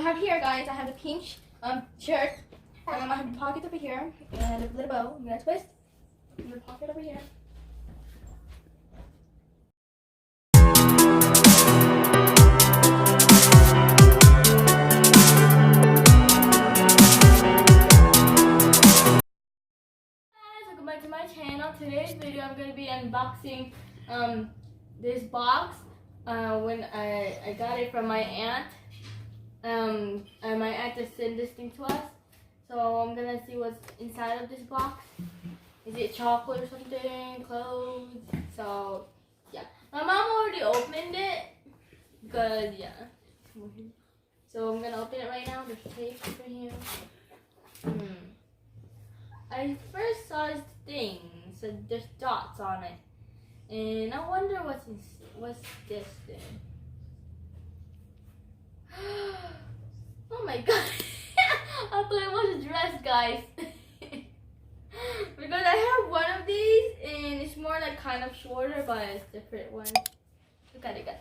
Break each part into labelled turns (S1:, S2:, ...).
S1: have here, guys, I have the pink shirt. And I have the pocket over here and a little bow. I'm gonna twist. And the pocket over here. Welcome back to my channel. Today's video I'm gonna be unboxing this box. When I got it from my aunt. And my aunt just sent this thing to us. So I'm gonna see what's inside of this box. Is it chocolate or something? Clothes? So yeah. My mom already opened it. Because yeah. So I'm gonna open it right now. There's tape over here. I first saw this thing. So there's dots on it. And I wonder what's this thing. Oh my god. I thought it was a dress, guys. Because I have one of these and it's more like kind of shorter, but it's a different one. Look at it, guys.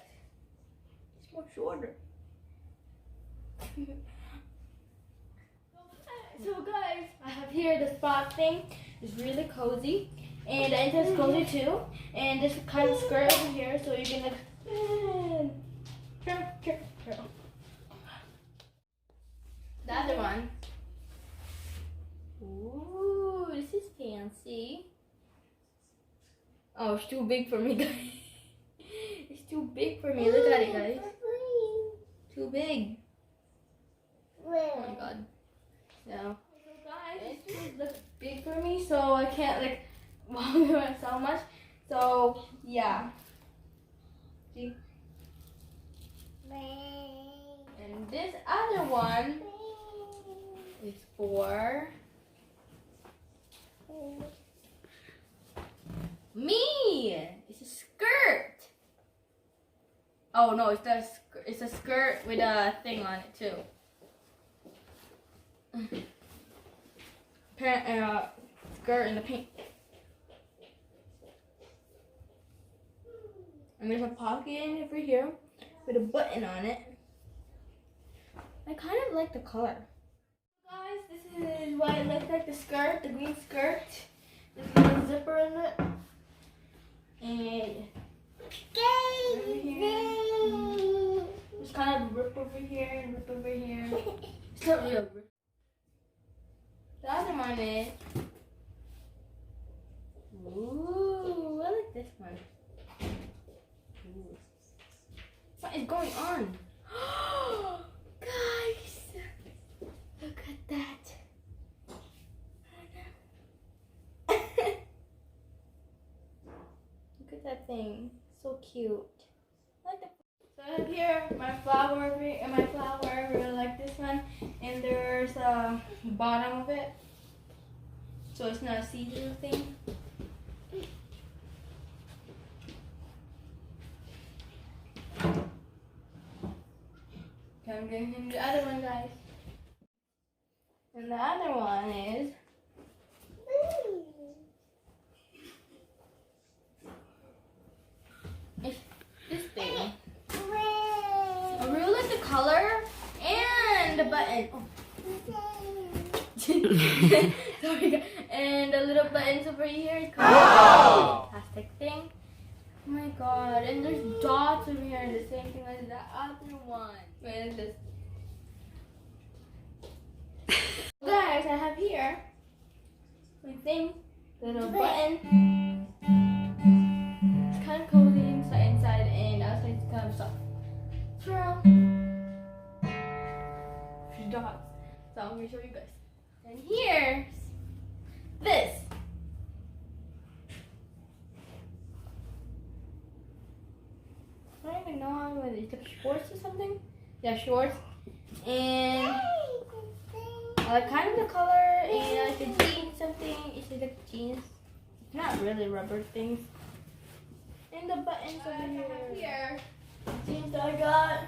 S1: It's more shorter. So guys, I have here the spot thing. It's really cozy. And the inside is cozy too. And this kind of skirt over here, so you can like curl. The other one. Ooh, this is fancy. Oh, it's too big for me, guys. It's too big for me. Look at it, guys. Too big. Oh my god. So guys, it looks big for me, so I can't like walk around so much. So yeah. See? And this other one is for me. It's a skirt. Oh no, it's a skirt with a thing on it too. Skirt in the pink. And there's a pocket in over here with a button on it. I kind of like the color. Guys, this is what it looks like, the skirt, the green skirt. There's a little zipper in it. And over here. There's kind of a rip over here and rip over here. It's not really a rip. The other one is, ooh, I like this one. Ooh. What is going on? Guys, look at that. Look at that thing. So cute. I like the. So I have here my flower and my flower. I really like this one. And there's a bottom of it. So it's not a see-through thing. Okay, I'm getting the other one, guys. And the other one is it's this thing. I really like the color and the button. Oh. Sorry, guys. And the little buttons over here is kind of plastic thing. Oh my god, and there's dots over here, the same thing as the other one. Wait, like this. Guys, I have here my thing, little button. It's kind of cozy inside and outside it's kind of soft. Swirl. There's dots. So I'm going to show you guys. And here's this. I don't even know whether it's like shorts or something. Yeah, shorts. And I like kind of the color and I like the jeans something. It's like jeans. It's not really rubber things. And the buttons over here. Jeans that I got.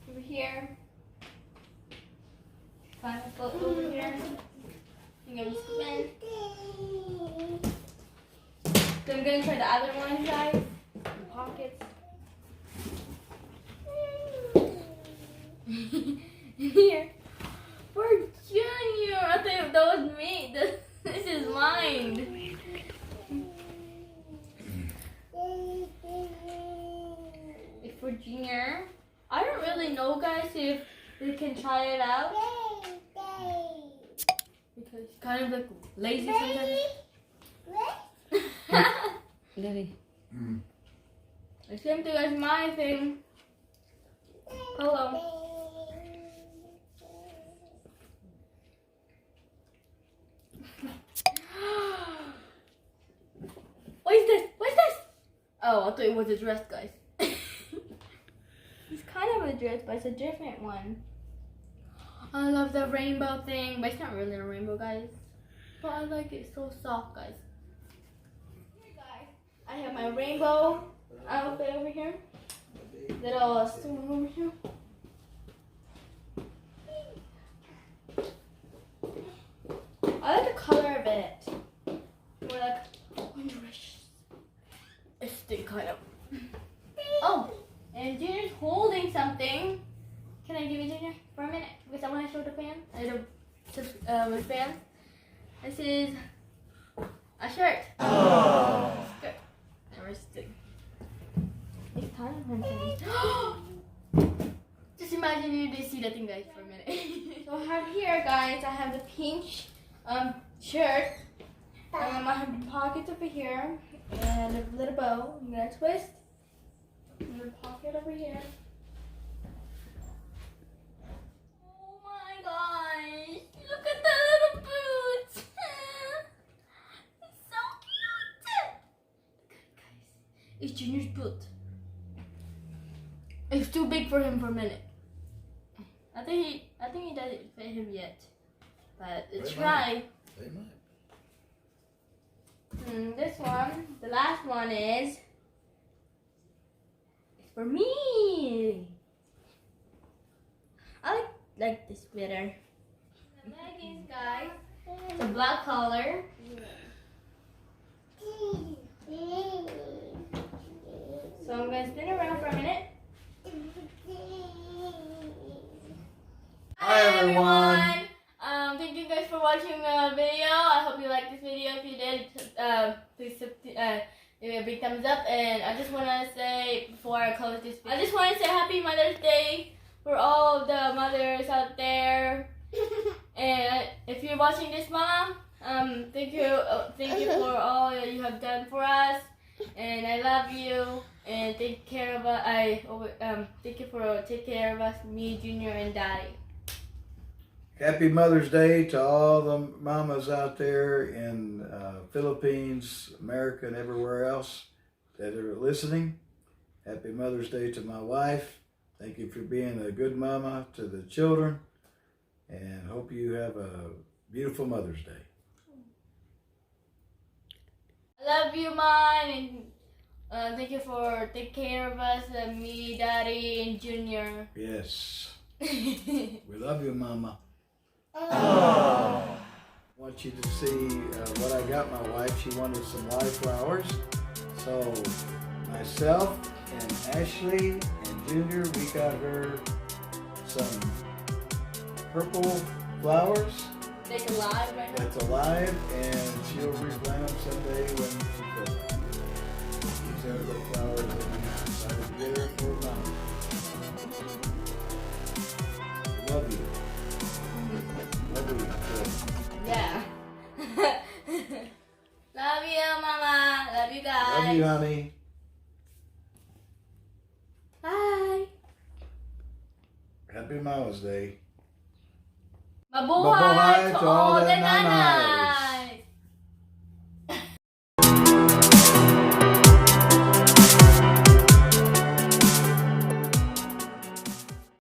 S1: Over here. Kind of float over here. I'm gonna spin. So I'm gonna try the other one, guys. The pockets. Here. For Junior. I thought that was me. This is mine. It's for Junior. I don't really know, guys, if we can try it out. Because it's kind of like lazy sometimes.
S2: Lily.
S1: The same thing as my thing. Hello. What is this? What is this? Oh, I thought it was a dress, guys. It's kind of a dress, but it's a different one. I love the rainbow thing, but it's not really a rainbow, guys. But I like it, so soft, guys. Here, guys, I have my rainbow outfit over here. Little stone over here. I like the color of it. More like orange. It's the kind of. Oh, and Junior's holding something. Can I give it Junior for a minute? Because I want to show the fan. The fan. This is a shirt. Skirt. Or stick. It's kind of handsome. Just imagine you did see that thing, guys, for a minute. So I have here, guys, I have the pink shirt. I have the pockets over here and a little bow. I'm gonna twist. Another pocket over here. Oh my gosh! Look at the little boots. It's so cute. Look at it, guys. It's Junior's boot. It's too big for him for a minute. I think he doesn't fit him yet. But let's try.
S3: They might.
S1: This one, the last one is it's for me. I like this better. The leggings, guys. It's a black color. So I'm gonna spin around for a minute.
S3: Hi everyone.
S1: Thank you guys for watching the video. I hope you liked this video. If you did, please give me a big thumbs up. And I just want to say, before I close this video, I just want to say Happy Mother's Day for all the mothers out there. And if you're watching this, Mom, thank you for all that you have done for us. And I love you. And take care of us. Thank you for taking care of us, me, Junior, and Daddy.
S3: Happy Mother's Day to all the mamas out there in Philippines, America, and everywhere else that are listening. Happy Mother's Day to my wife. Thank you for being a good mama to the children. And hope you have a beautiful Mother's Day.
S1: I love you, Mom, and thank you for taking care of us, me, Daddy, and Junior.
S3: Yes. We love you, Mama. I want you to see what I got my wife. She wanted some live flowers. So myself and Ashley and Junior, we got her some purple flowers.
S1: That's alive right now?
S3: That's alive, and she'll replant them someday when she feels like it. These are the flowers that we decided to get her for Mama. Love you.
S1: Yeah. Love you, Mama. Love you guys.
S3: Love you, honey.
S1: Bye.
S3: Happy Mother's Day.
S1: Mabuhay to all the nanay.